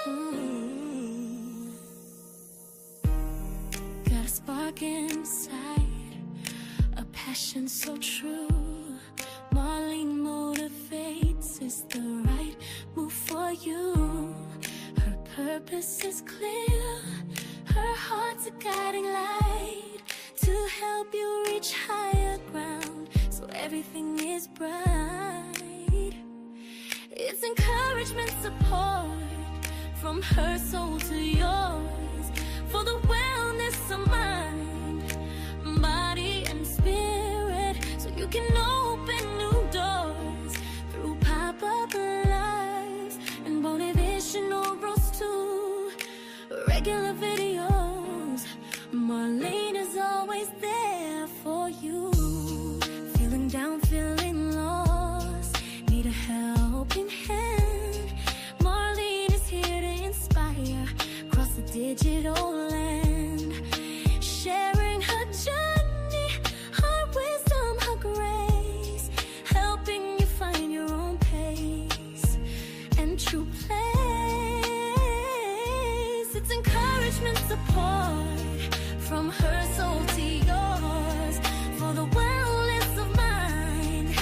Mm. Got a spark inside, a passion so true. Marlene motivates, it's the right move for you. Her purpose is clear, her heart's a guiding light to help you reach higher ground, so everything is bright. It's encouragement, support from her soul to yours, for the wellness of mind, body and spirit, so you can open new doors through pop-up lives and motivational roles too. Regular videos, Marlene is always there for you. Feeling down, feeling lost, need a helping hand, Marlene is here to inspire across the digital land, sharing her journey, her wisdom, her grace, helping you find your own pace and true place. It's encouragement, support from her soul to yours, for the wellness of mind,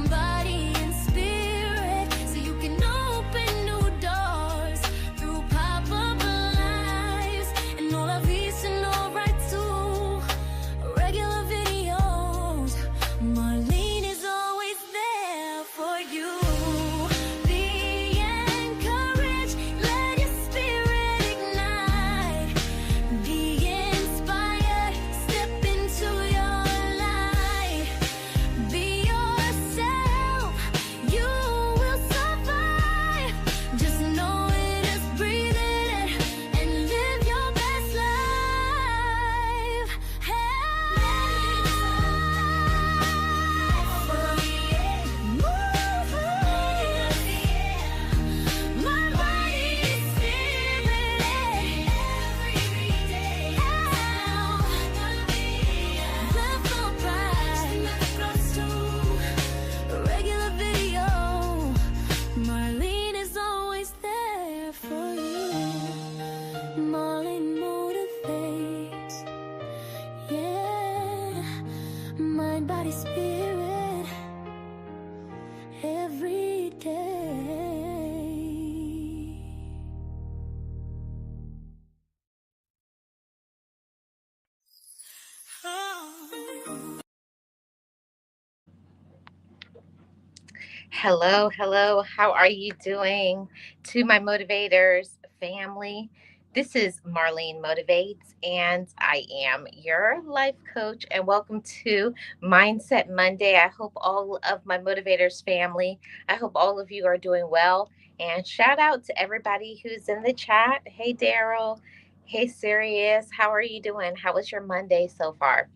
body and spirit, so you can open new doors through pop-up lives and all of these and all right too. Regular videos, Marlene is always there for you. Be encouraged, let your spirit ignite. Be inspired, step into your light. Be yourself, you will survive. Just know it, is breathe it and live your best life. My body and spirit, every day. Live so bright, regular video, Marlene is always there for you. Marlene motivates, yeah. Mind, body, spirit, every day. Hello, hello. How are you doing? To my motivators family, this is Marlene Motivates, and I am your life coach. And welcome to Mindset Monday. I hope all of my motivators family, I hope all of you are doing well. And shout out to everybody who's in the chat. Hey, Daryl. Hey, Sirius. How are you doing? How was your Monday so far?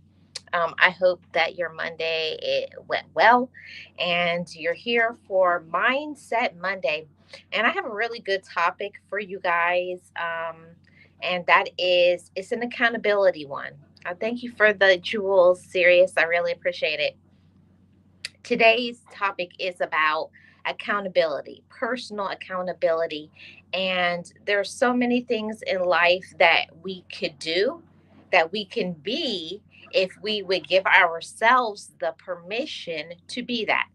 I hope that your Monday it went well and you're here for Mindset Monday. And I have a really good topic for you guys. And that is it's an accountability one. Thank you for the jewels, Serious. I really appreciate it. Today's topic is about accountability, personal accountability. And there's so many things in life that we could do, that we can be if we would give ourselves the permission to be that.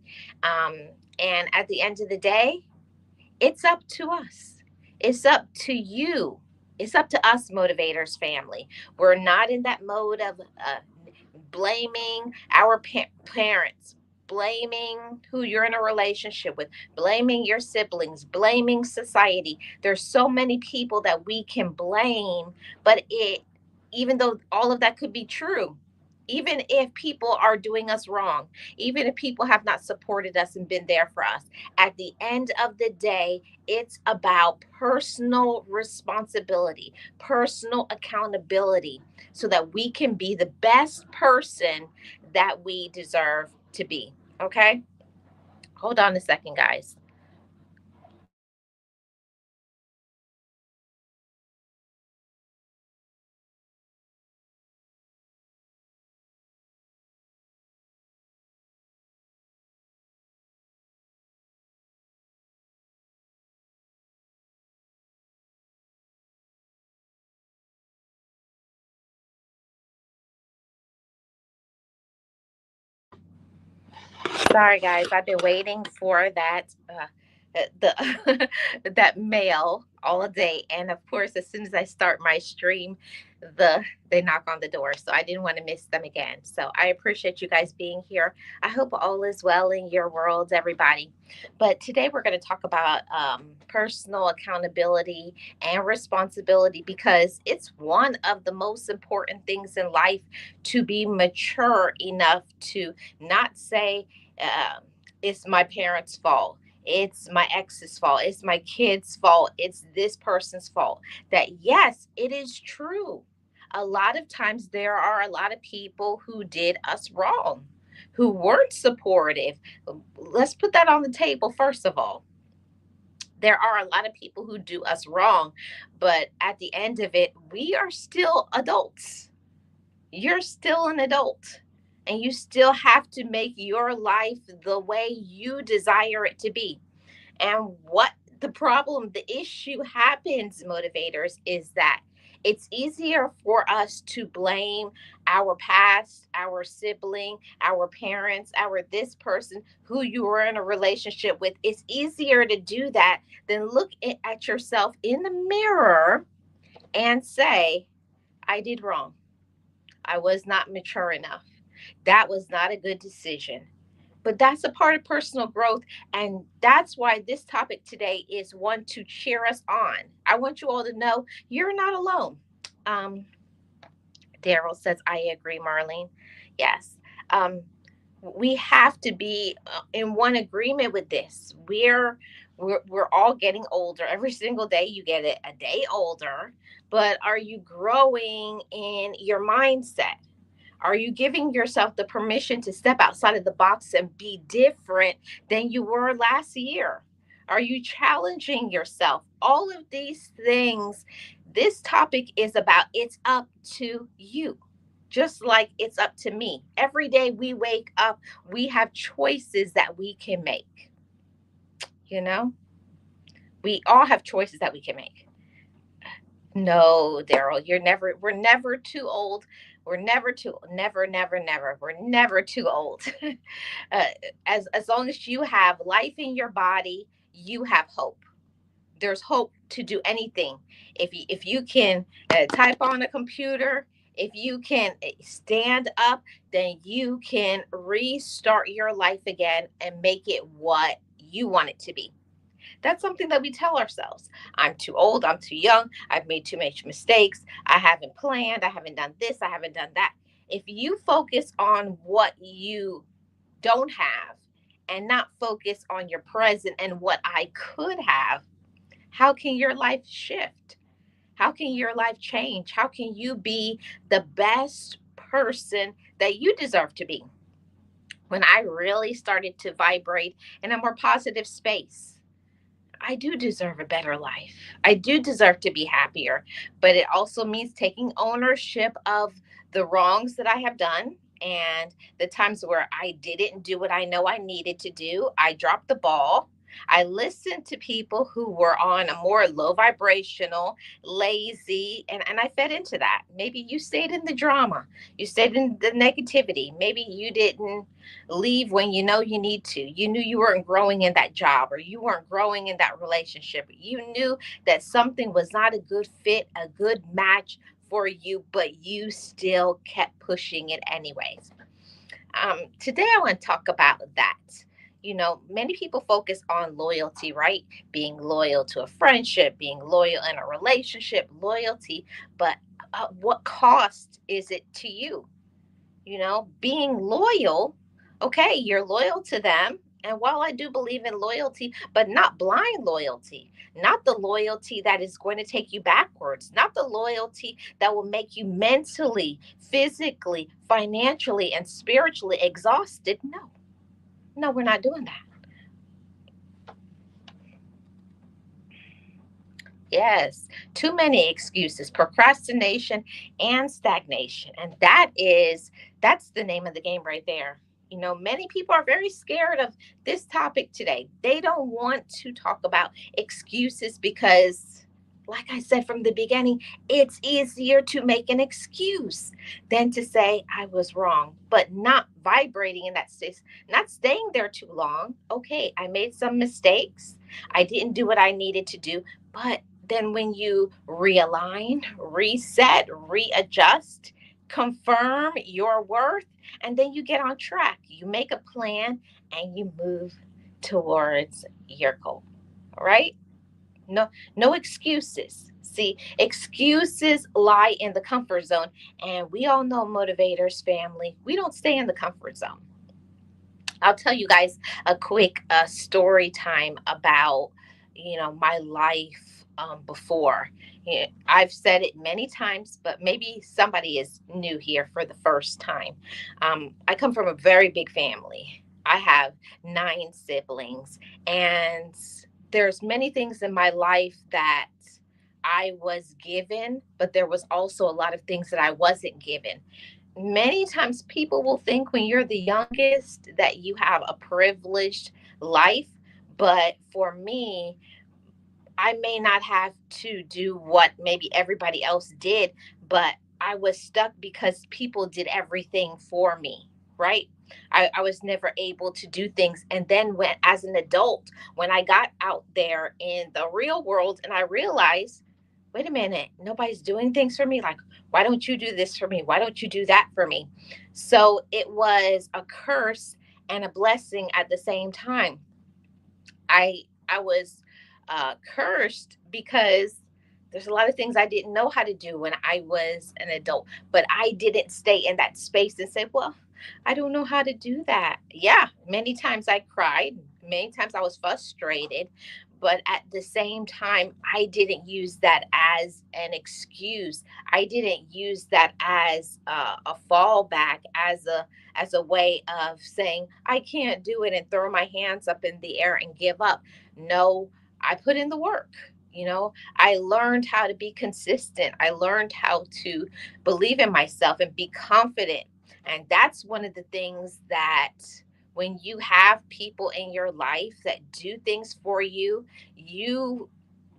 Um, and at the end of the day, it's up to us. It's up to you. It's up to us, motivators family. We're not in that mode of blaming our parents, blaming who you're in a relationship with, blaming your siblings, blaming society. There's so many people that we can blame, but even though all of that could be true, even if people are doing us wrong, even if people have not supported us and been there for us, at the end of the day, it's about personal responsibility, personal accountability, so that we can be the best person that we deserve to be. Okay? Hold on a second, guys. Sorry, guys. I've been waiting for the that mail all day, and of course, as soon as I start my stream, they knock on the door. So I didn't want to miss them again. So I appreciate you guys being here. I hope all is well in your worlds, everybody. But today we're going to talk about personal accountability and responsibility because it's one of the most important things in life to be mature enough to not say uh, it's my parents' fault. It's my ex's fault. It's my kid's fault. It's this person's fault. That, yes, it is true. A lot of times there are a lot of people who did us wrong, who weren't supportive. Let's put that on the table, first of all. There are a lot of people who do us wrong, but at the end of it, we are still adults. You're still an adult and you still have to make your life the way you desire it to be. And what the problem, the issue happens, motivators, is that it's easier for us to blame our past, our sibling, our parents, our this person who you were in a relationship with. It's easier to do that than look at yourself in the mirror and say, I did wrong. I was not mature enough. That was not a good decision. But that's a part of personal growth. And that's why this topic today is one to cheer us on. I want you all to know you're not alone. Um, Daryl says, I agree, Marlene. Yes. Um, we have to be in one agreement with this. We're all getting older. Every single day you get a day older, but are you growing in your mindset? Are you giving yourself the permission to step outside of the box and be different than you were last year? Are you challenging yourself? All of these things, this topic is about it's up to you. Just like it's up to me. Every day we wake up, we have choices that we can make. You know, we all have choices that we can make. No, Daryl, we're never too old. We're never too, never, never, never. We're never too old. uh, as long as you have life in your body, you have hope. There's hope to do anything. If you can type on a computer, if you can stand up, then you can restart your life again and make it what you want it to be. That's something that we tell ourselves. I'm too old. I'm too young. I've made too much mistakes. I haven't planned. I haven't done this. I haven't done that. If you focus on what you don't have and not focus on your present and what I could have, how can your life shift? How can your life change? How can you be the best person that you deserve to be? When I really started to vibrate in a more positive space, I do deserve a better life. I do deserve to be happier, but it also means taking ownership of the wrongs that I have done and the times where I didn't do what I know I needed to do. I dropped the ball. I listened to people who were on a more low vibrational, lazy, and I fed into that. Maybe you stayed in the drama, you stayed in the negativity. Maybe you didn't leave when you know you need to. You knew you weren't growing in that job or you weren't growing in that relationship. You knew that something was not a good fit, a good match for you, but you still kept pushing it anyways. Today, I want to talk about that. Many people focus on loyalty, right? Being loyal to a friendship, being loyal in a relationship, loyalty. But what cost is it to you? Being loyal, okay, you're loyal to them. And while I do believe in loyalty, but not blind loyalty, not the loyalty that is going to take you backwards, not the loyalty that will make you mentally, physically, financially, and spiritually exhausted. No, no, we're not doing that. Yes, too many excuses, procrastination and stagnation. And that's the name of the game right there. Many people are very scared of this topic today. They don't want to talk about excuses because like I said from the beginning, it's easier to make an excuse than to say I was wrong, but not vibrating in that space, not staying there too long. Okay, I made some mistakes. I didn't do what I needed to do. But then when you realign, reset, readjust, confirm your worth, and then you get on track, you make a plan and you move towards your goal, right? No, no excuses. See, excuses lie in the comfort zone. And we all know, motivators, family, we don't stay in the comfort zone. I'll tell you guys a quick story time about, my life before. I've said it many times, but maybe somebody is new here for the first time. I come from a very big family. I have 9 siblings, and there's many things in my life that I was given, but there was also a lot of things that I wasn't given. Many times people will think when you're the youngest that you have a privileged life, but for me, I may not have to do what maybe everybody else did, but I was stuck because people did everything for me, right? I was never able to do things. And then when as an adult, when I got out there in the real world and I realized, wait a minute, nobody's doing things for me. Like, why don't you do this for me? Why don't you do that for me? So it was a curse and a blessing at the same time. I was cursed because there's a lot of things I didn't know how to do when I was an adult, but I didn't stay in that space and say, well, I don't know how to do that. Yeah, many times I cried, many times I was frustrated, but at the same time, I didn't use that as an excuse. I didn't use that as a fallback, as a way of saying I can't do it and throw my hands up in the air and give up. No, I put in the work. I learned how to be consistent. I learned how to believe in myself and be confident. And that's one of the things that when you have people in your life that do things for you, you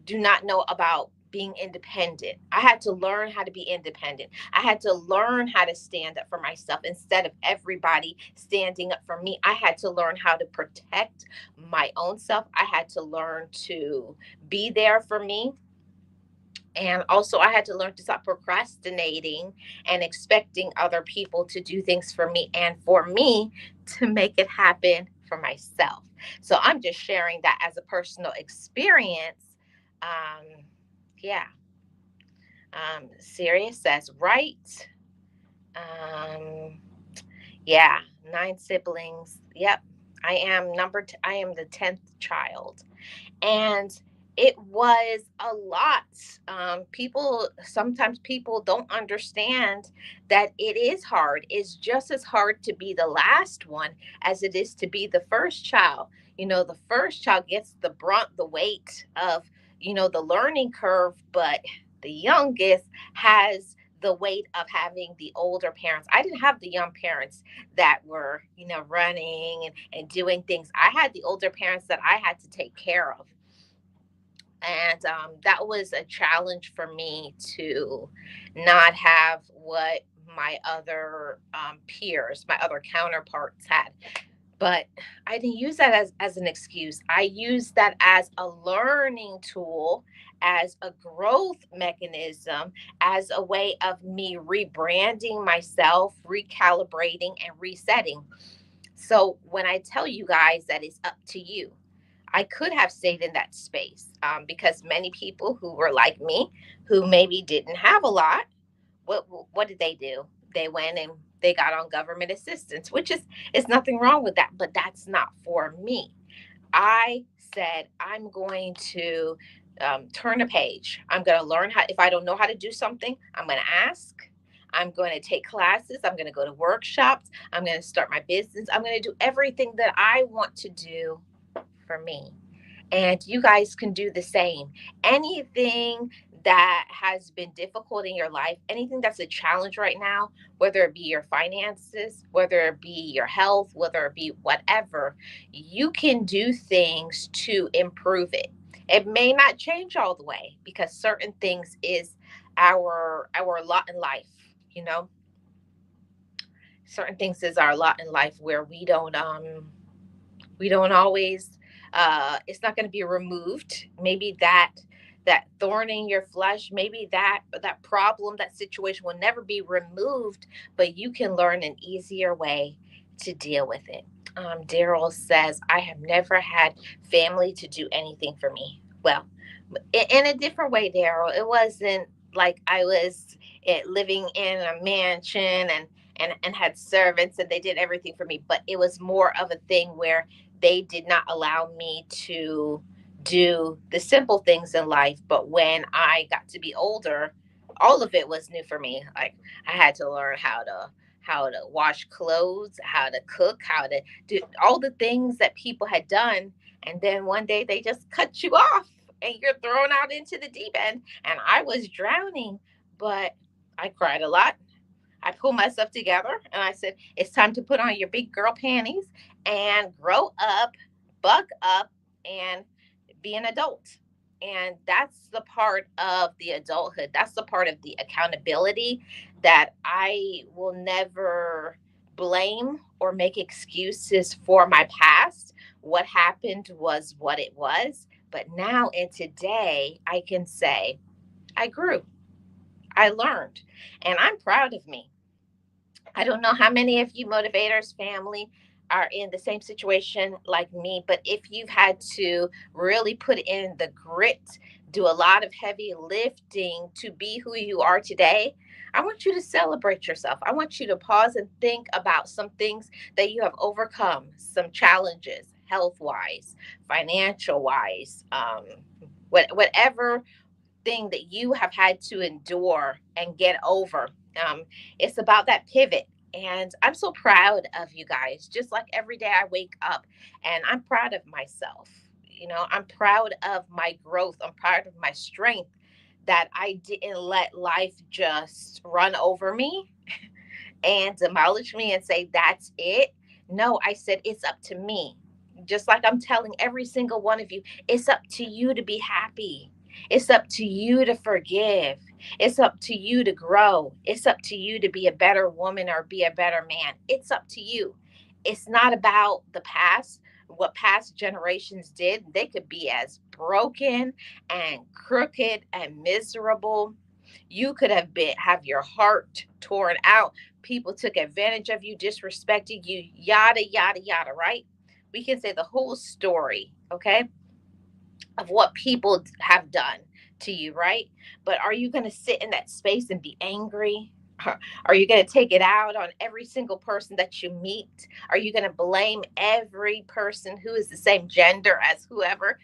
do not know about being independent. I had to learn how to be independent. I had to learn how to stand up for myself instead of everybody standing up for me. I had to learn how to protect my own self. I had to learn to be there for me. And also, I had to learn to stop procrastinating and expecting other people to do things for me and for me to make it happen for myself. So I'm just sharing that as a personal experience. Yeah. Sirius says, right. Um, yeah, 9 siblings. Yep. I am the 10th child. And it was a lot. Sometimes people don't understand that it is hard. It's just as hard to be the last one as it is to be the first child. The first child gets the brunt, the weight of, the learning curve, but the youngest has the weight of having the older parents. I didn't have the young parents that were, running and doing things. I had the older parents that I had to take care of. And that was a challenge for me to not have what my other peers, my other counterparts had. But I didn't use that as an excuse. I used that as a learning tool, as a growth mechanism, as a way of me rebranding myself, recalibrating, and resetting. So when I tell you guys that it's up to you, I could have stayed in that space because many people who were like me, who maybe didn't have a lot, what did they do? They went and they got on government assistance, which is nothing wrong with that, but that's not for me. I said I'm going to turn a page. I'm going to learn how. If I don't know how to do something, I'm going to ask. I'm going to take classes. I'm going to go to workshops. I'm going to start my business. I'm going to do everything that I want to do for me. And you guys can do the same. Anything that has been difficult in your life, anything that's a challenge right now, whether it be your finances, whether it be your health, whether it be whatever, you can do things to improve it. It may not change all the way because certain things is our lot in life, you know. Certain things is our lot in life where we don't always it's not going to be removed. Maybe that thorn in your flesh, maybe that problem, that situation will never be removed, but you can learn an easier way to deal with it. Daryl says, I have never had family to do anything for me. Well, in a different way, Daryl. It wasn't like I was living in a mansion and had servants and they did everything for me, but it was more of a thing where they did not allow me to do the simple things in life. But when I got to be older, all of it was new for me. Like I had to learn how to wash clothes, how to cook, how to do all the things that people had done. And then one day they just cut you off and you're thrown out into the deep end. And I was drowning, but I cried a lot. I pulled myself together and I said, it's time to put on your big girl panties and grow up, buck up, and be an adult. And that's the part of the adulthood. That's the part of the accountability that I will never blame or make excuses for my past. What happened was what it was. But now in today, I can say, I grew, I learned, and I'm proud of me. I don't know how many of you motivators family are in the same situation like me, but if you've had to really put in the grit, do a lot of heavy lifting to be who you are today, I want you to celebrate yourself. I want you to pause and think about some things that you have overcome, some challenges, health wise, financial wise, whatever thing that you have had to endure and get over. Um, it's about that pivot. And I'm so proud of you guys. Just like every day I wake up and I'm proud of myself. You know, I'm proud of my growth. I'm proud of my strength that I didn't let life just run over me and demolish me and say, that's it. No, I said, it's up to me. Just like I'm telling every single one of you, it's up to you to be happy. It's up to you to forgive. It's up to you to grow. It's up to you to be a better woman or be a better man. It's up to you. It's not about the past, what past generations did. They could be as broken and crooked and miserable. You could have your heart torn out. People took advantage of you, disrespected you, yada yada yada, right? We can say the whole story, okay, of what people have done to you, right? But are you going to sit in that space and be angry? Are you going to take it out on every single person that you meet? Are you going to blame every person who is the same gender as whoever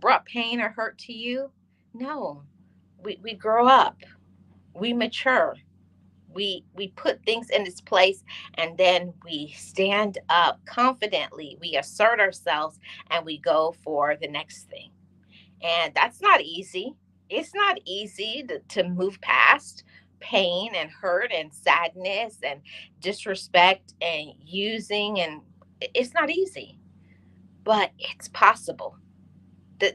brought pain or hurt to you? No. We grow up, we mature, we put things in its place, and then we stand up confidently, we assert ourselves, and we go for the next thing. And that's not easy. It's not easy to move past pain and hurt and sadness and disrespect and using, and it's not easy, but it's possible.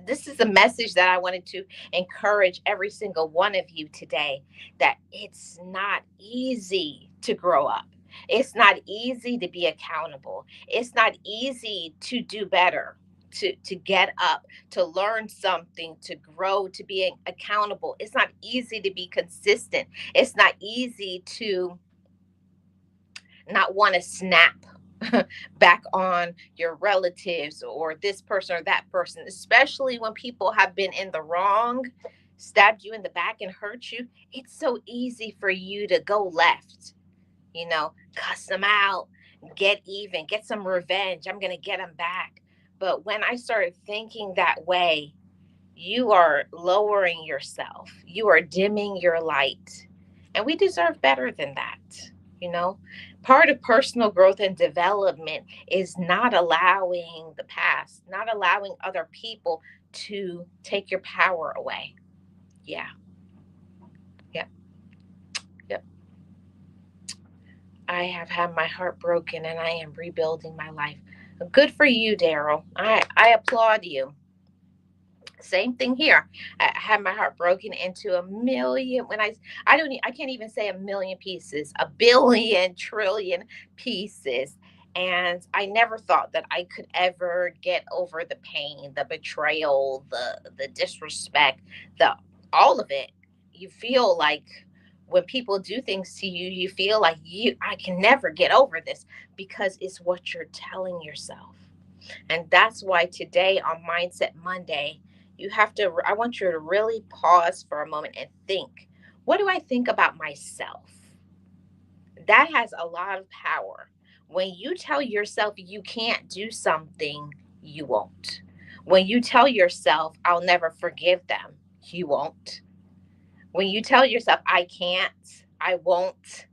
This is a message that I wanted to encourage every single one of you today, that it's not easy to grow up. It's not easy to be accountable. It's not easy to do better, to get up, to learn something, to grow, to be accountable. It's not easy to be consistent. It's not easy to not want to snap back on your relatives or this person or that person, especially when people have been in the wrong, stabbed you in the back and hurt you. It's so easy for you to go left, cuss them out, get even, get some revenge. I'm going to get them back. But when I started thinking that way, you are lowering yourself, you are dimming your light. And we deserve better than that. You know, part of personal growth and development is not allowing the past, not allowing other people to take your power away. Yeah, yeah, yeah. I have had my heart broken and I am rebuilding my life. Good for you, Daryl. I applaud you. Same thing here. I had my heart broken into a million when I can't even say a million pieces, a billion trillion pieces. And I never thought that I could ever get over the pain, the betrayal, the disrespect, the all of it. You feel like when people do things to you, you feel like you I can never get over this because it's what you're telling yourself. And that's why today on Mindset Monday, I want you to really pause for a moment and think, what do I think about myself? That has a lot of power. When you tell yourself you can't do something, you won't. When you tell yourself, I'll never forgive them, you won't. When you tell yourself, I can't, I won't,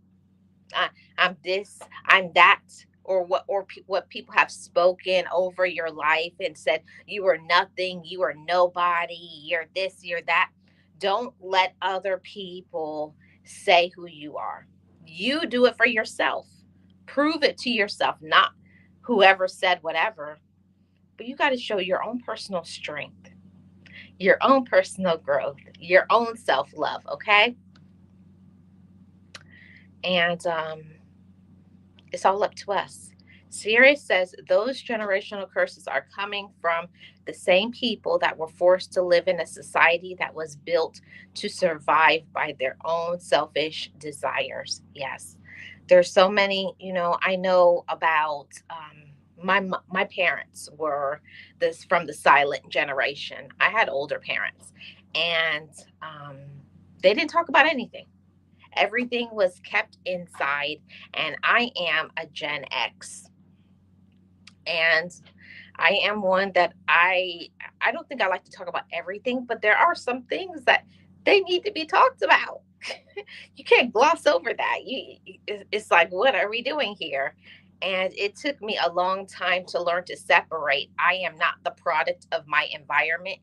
I, I'm this, I'm that, or what people have spoken over your life and said you are nothing, you are nobody, you're this, you're that. Don't let other people say who you are. You do it for yourself. Prove it to yourself, not whoever said whatever. But you got to show your own personal strength, your own personal growth, your own self love. Okay, and it's all up to us. Sirius says those generational curses are coming from the same people that were forced to live in a society that was built to survive by their own selfish desires. Yes, there's so many. I know about. My parents were this from the silent generation. I had older parents, and um, they didn't talk about anything. Everything was kept inside, and I am a Gen X. And I am one that I don't think I like to talk about everything, but there are some things that they need to be talked about. You can't gloss over that. It's like, what are we doing here? And it took me a long time to learn to separate. I am not the product of my environment.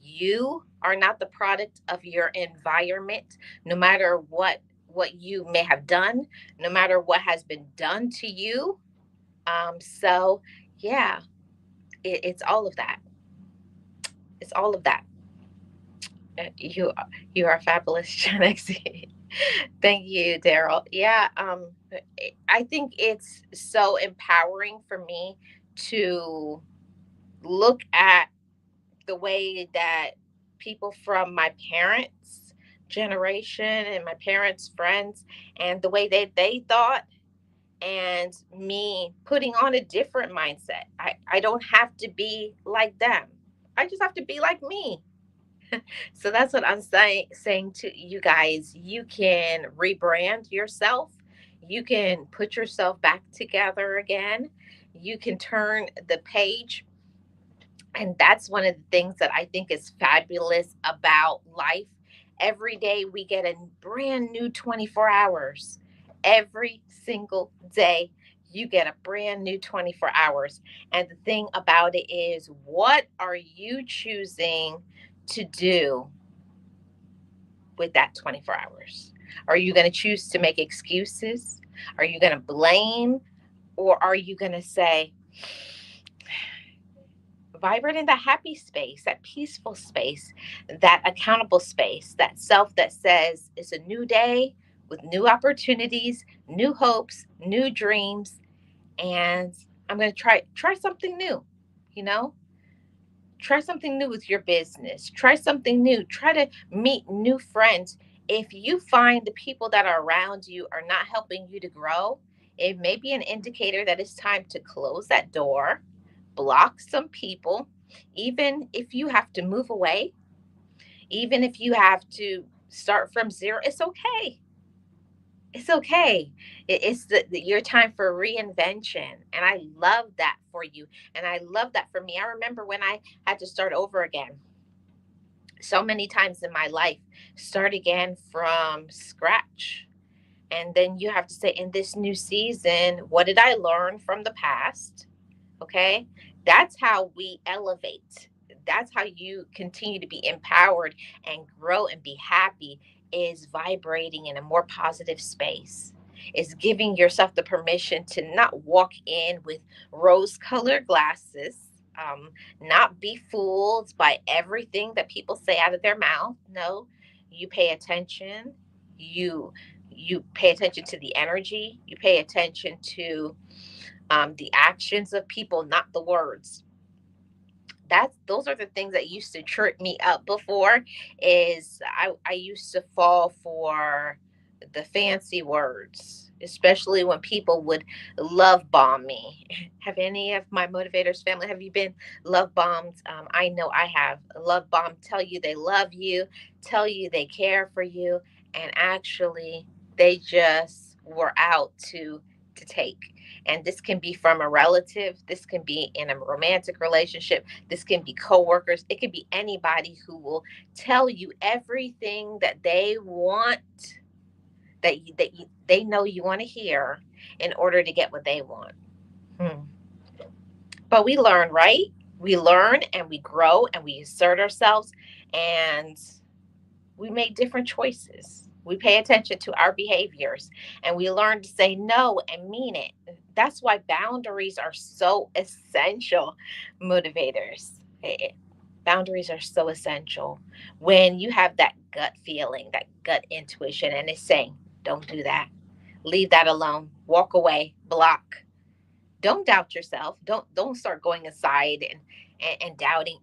You are not the product of your environment, no matter what you may have done, no matter what has been done to you. So yeah, it's all of that. It's all of that. You are fabulous, Gen X. Thank you, Daryl. Yeah, I think it's so empowering for me to look at the way that people from my parents' generation and my parents' friends and the way they thought and me putting on a different mindset. I don't have to be like them. I just have to be like me. So that's what I'm saying to you guys. You can rebrand yourself. You can put yourself back together again. You can turn the page. And that's one of the things that I think is fabulous about life. Every day we get a brand new 24 hours. Every single day you get a brand new 24 hours. And the thing about it is, what are you choosing to do with that 24 hours? Are you going to choose to make excuses? Are you going to blame? Or are you going to say, vibrate in that happy space, that peaceful space, that accountable space, that self that says it's a new day with new opportunities, new hopes, new dreams, and I'm going to try something new, you know? Try something new with your business. Try something new. Try to meet new friends. If you find the people that are around you are not helping you to grow, it may be an indicator that it's time to close that door, block some people, even if you have to move away, even if you have to start from zero, it's okay. It's okay. It's your time for reinvention. And I love that for you. And I love that for me. I remember when I had to start over again so many times in my life, start again from scratch. And then you have to say, in this new season, what did I learn from the past? Okay. That's how we elevate. That's how you continue to be empowered and grow and be happy, is vibrating in a more positive space. Is giving yourself the permission to not walk in with rose colored glasses, not be fooled by everything that people say out of their mouth. No, you pay attention. You you pay attention to the energy. You pay attention to the actions of people, not the words. Those are the things that used to trip me up before. Is I used to fall for the fancy words, especially when people would love bomb me. Have any of my motivators family, have you been love bombed? I know I have. Love bomb, tell you they love you, tell you they care for you, and actually they just were out to take. And this can be from a relative, this can be in a romantic relationship, this can be coworkers, it can be anybody who will tell you everything that they want, they know you want to hear in order to get what they want. Hmm. But we learn, right? We learn and we grow and we assert ourselves, and we make different choices. We pay attention to our behaviors and we learn to say no and mean it. That's why boundaries are so essential, motivators. Boundaries are so essential. When you have that gut feeling, that gut intuition, and it's saying, don't do that, leave that alone, walk away, block. Don't doubt yourself. Don't start going aside and doubting.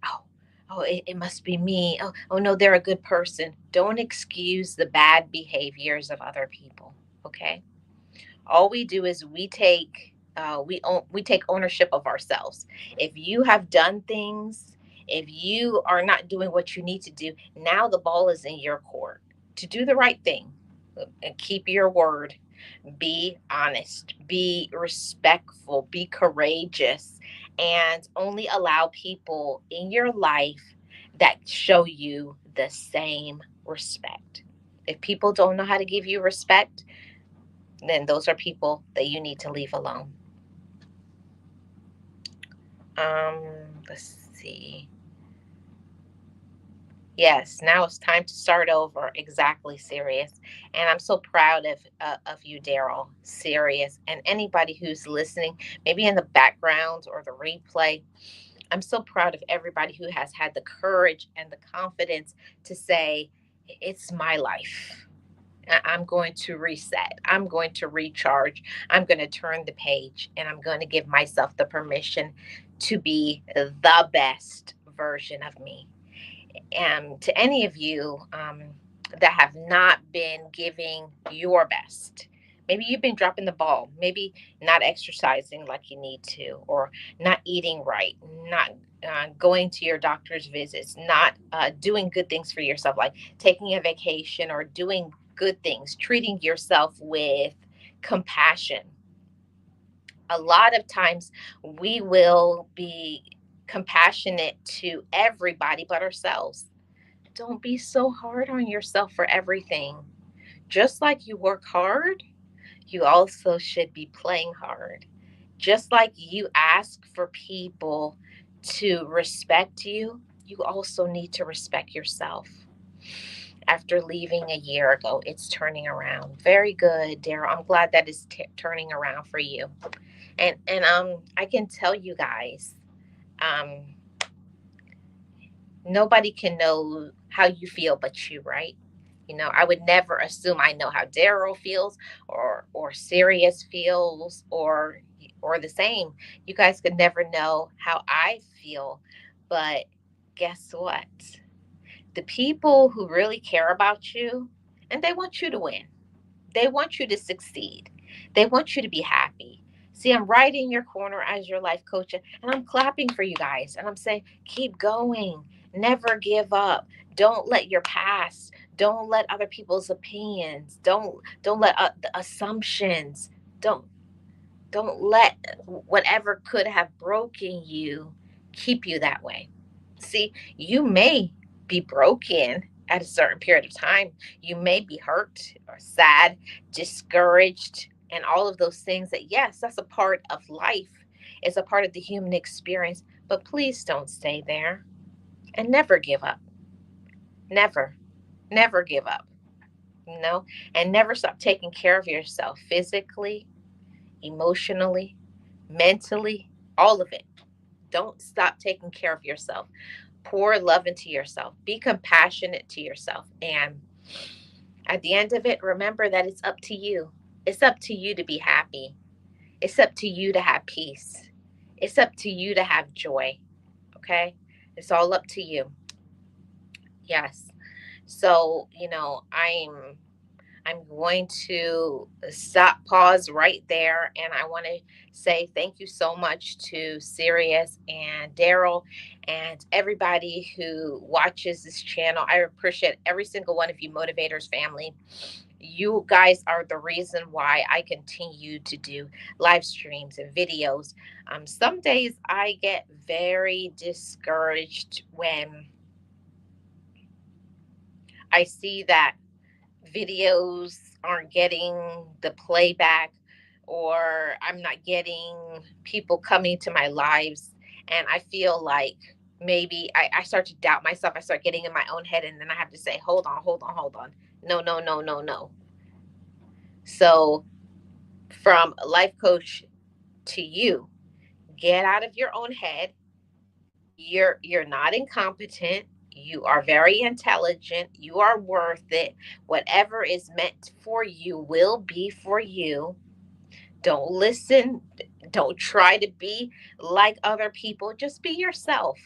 Oh, it must be me. Oh no, they're a good person. Don't excuse the bad behaviors of other people. Okay. All we do is we take ownership of ourselves. If you have done things, if you are not doing what you need to do, now the ball is in your court to do the right thing and keep your word. Be honest, be respectful, be courageous, and only allow people in your life that show you the same respect. If people don't know how to give you respect, then those are people that you need to leave alone. Um, let's see. Yes, now it's time to start over. Exactly, Sirius. And I'm so proud of you, Daryl. Sirius, and anybody who's listening, maybe in the background or the replay. I'm so proud of everybody who has had the courage and the confidence to say, it's my life. I'm going to reset. I'm going to recharge. I'm going to turn the page and I'm going to give myself the permission to be the best version of me. And to any of you that have not been giving your best, maybe you've been dropping the ball, maybe not exercising like you need to, or not eating right, not going to your doctor's visits, not doing good things for yourself, like taking a vacation or doing good things, treating yourself with compassion. A lot of times we will be compassionate to everybody but ourselves. Don't be so hard on yourself for everything. Just like you work hard, you also should be playing hard. Just like you ask for people to respect you, you also need to respect yourself. After leaving a year ago, it's turning around. Very good, Daryl. I'm glad that is turning around for you. And I can tell you guys, um, nobody can know how you feel but you, right? I would never assume I know how Daryl feels or Sirius feels or the same. You guys could never know how I feel. But guess what? The people who really care about you, and they want you to win. They want you to succeed. They want you to be happy. See, I'm right in your corner as your life coach, and I'm clapping for you guys. And I'm saying, keep going. Never give up. Don't let your past, don't let other people's opinions, don't let the assumptions, don't don't let whatever could have broken you keep you that way. See, you may be broken at a certain period of time. You may be hurt or sad, discouraged, and all of those things that, yes, that's a part of life. It's a part of the human experience. But please don't stay there and never give up. Never, never give up. And never stop taking care of yourself physically, emotionally, mentally, all of it. Don't stop taking care of yourself. Pour love into yourself. Be compassionate to yourself. And at the end of it, remember that it's up to you. It's up to you to be happy. It's up to you to have peace. It's up to you to have joy. Okay? It's all up to you. Yes. So, I'm going to stop, pause right there, and I want to say thank you so much to Sirius and Daryl and everybody who watches this channel. I appreciate every single one of you, Motivators family. You guys are the reason why I continue to do live streams and videos. Some days I get very discouraged when I see that videos aren't getting the playback, or I'm not getting people coming to my lives. And I feel like maybe I start to doubt myself. I start getting in my own head, and then I have to say, hold on, hold on, hold on. No, no, no, no, no. So, from a life coach to you, get out of your own head. You're not incompetent. You are very intelligent. You are worth it. Whatever is meant for you will be for you. Don't listen. Don't try to be like other people. Just be yourself.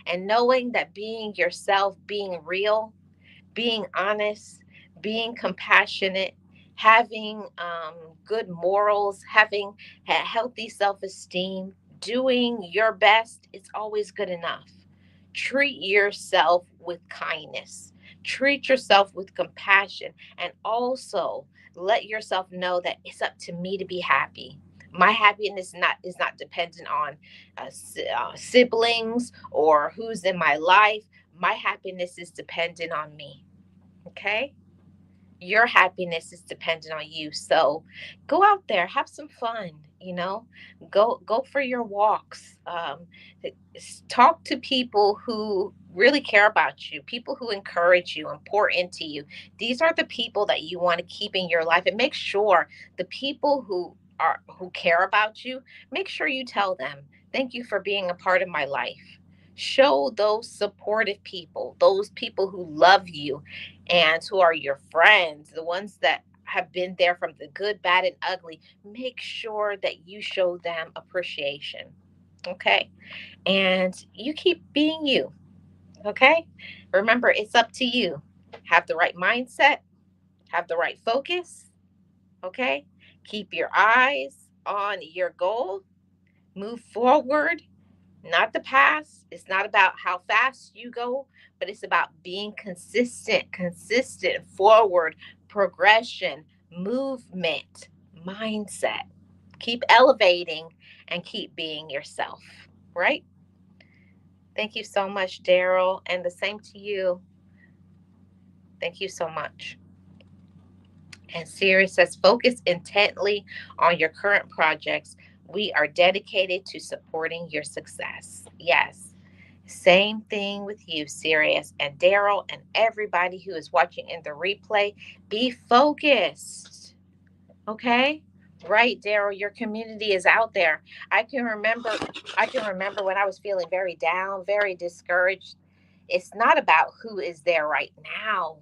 And knowing that being yourself, being real, being honest, being compassionate, having good morals, having a healthy self esteem, doing your best, it's always good enough. Treat yourself with kindness, treat yourself with compassion, and also let yourself know that it's up to me to be happy. My happiness is not dependent on siblings or who's in my life. My happiness is dependent on me. Okay? Your happiness is dependent on you. So go out there, have some fun, go for your walks. Talk to people who really care about you, people who encourage you and pour into you. These are the people that you want to keep in your life, and make sure the people who care about you, make sure you tell them, thank you for being a part of my life. Show those supportive people, those people who love you and who are your friends, the ones that have been there from the good, bad, and ugly. Make sure that you show them appreciation. Okay. And you keep being you. Okay. Remember, it's up to you. Have the right mindset, have the right focus. Okay. Keep your eyes on your goal, move forward, not the past. It's not about how fast you go, but it's about being consistent, forward, progression, movement, mindset. Keep elevating and keep being yourself, right? Thank you so much, Daryl. And the same to you. Thank you so much. And Siri says, focus intently on your current projects. We are dedicated to supporting your success. Yes. Same thing with you, Sirius and Daryl, and everybody who is watching in the replay. Be focused. Okay? Right, Daryl, your community is out there. I can remember when I was feeling very down, very discouraged. It's not about who is there right now.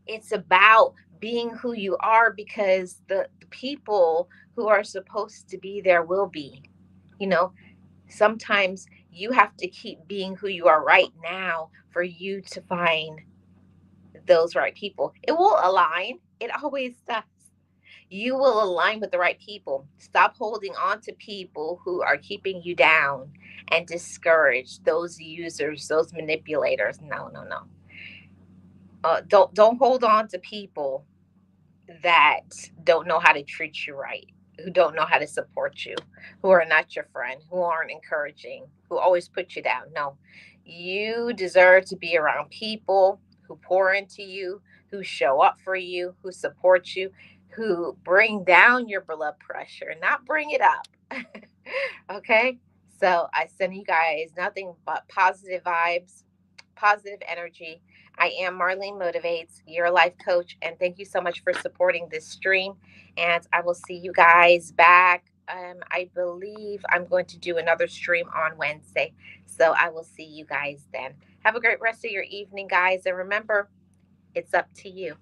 It's about being who you are, because the people who are supposed to be there will be. You know, sometimes you have to keep being who you are right now for you to find those right people. It will align. It always does. You will align with the right people. Stop holding on to people who are keeping you down and discouraged. Those users, those manipulators. No, no, no. Don't hold on to people that don't know how to treat you right, who don't know how to support you, who are not your friend, who aren't encouraging, who always put you down. No, you deserve to be around people who pour into you, who show up for you, who support you, who bring down your blood pressure, not bring it up. Okay? So I send you guys nothing but positive vibes, positive energy. I am Marlene Motivates, your life coach, and thank you so much for supporting this stream. And I will see you guys back I believe I'm going to do another stream on Wednesday. So I will see you guys then. Have a great rest of your evening, guys. And remember, it's up to you.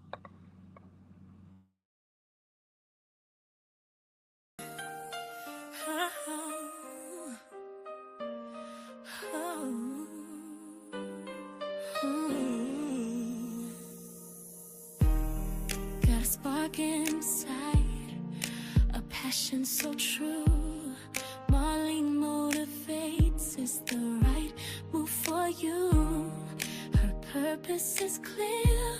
Got a spark inside, a passion so true. Marlene motivates, is the right move for you. Her purpose is clear,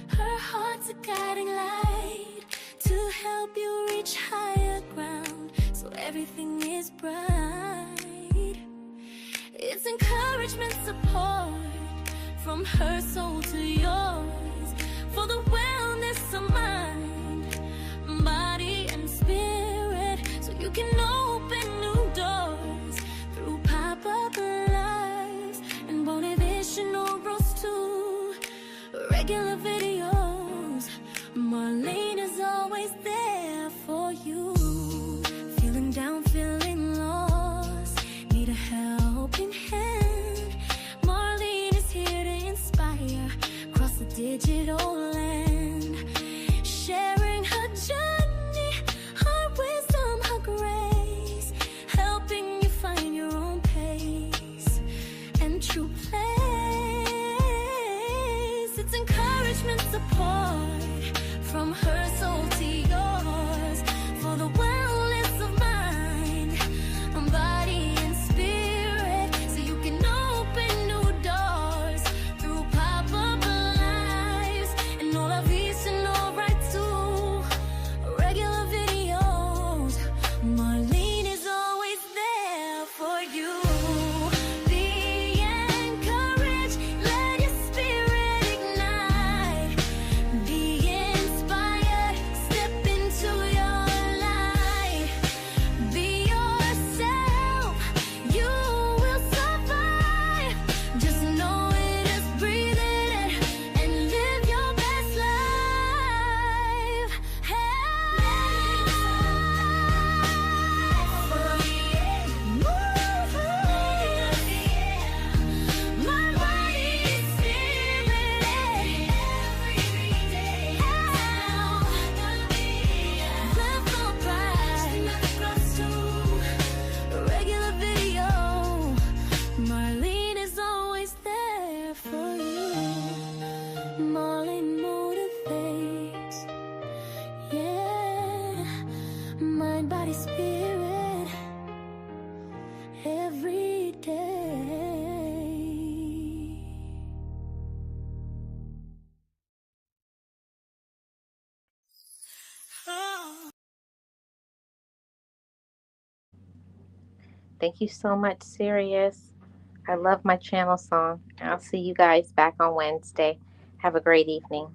her heart's a guiding light to help you reach higher ground, so everything is bright. It's encouragement, support from her soul to yours, for the wellness of mind, body, and spirit, so you can open new doors through pop-up lives and motivational roles too. Regular videos, Marlene is always there for you. Feeling down, feeling lost, need a helping hand, Marlene is here to inspire across the digital land, sharing her journey, her wisdom, her grace, helping you find your own pace and true place. It's encouragement, support from her soul to yours, for the wellness of mind, body, and spirit, so you can open new doors through pop-up lives and all of these and all right too. Regular videos, Marlene is always there for you. Be encouraged, let your spirit ignite. Be inspired, step into your light. Be yourself, you will survive. Just know it, just breathe it and live your best life. My body and spirit, every day. Live for pride. Regular video, Marlene is always there for you. Marlene motivates, yeah. Mind, body, spirit, every day. Thank you so much, Sirius. I love my channel song. I'll see you guys back on Wednesday. Have a great evening.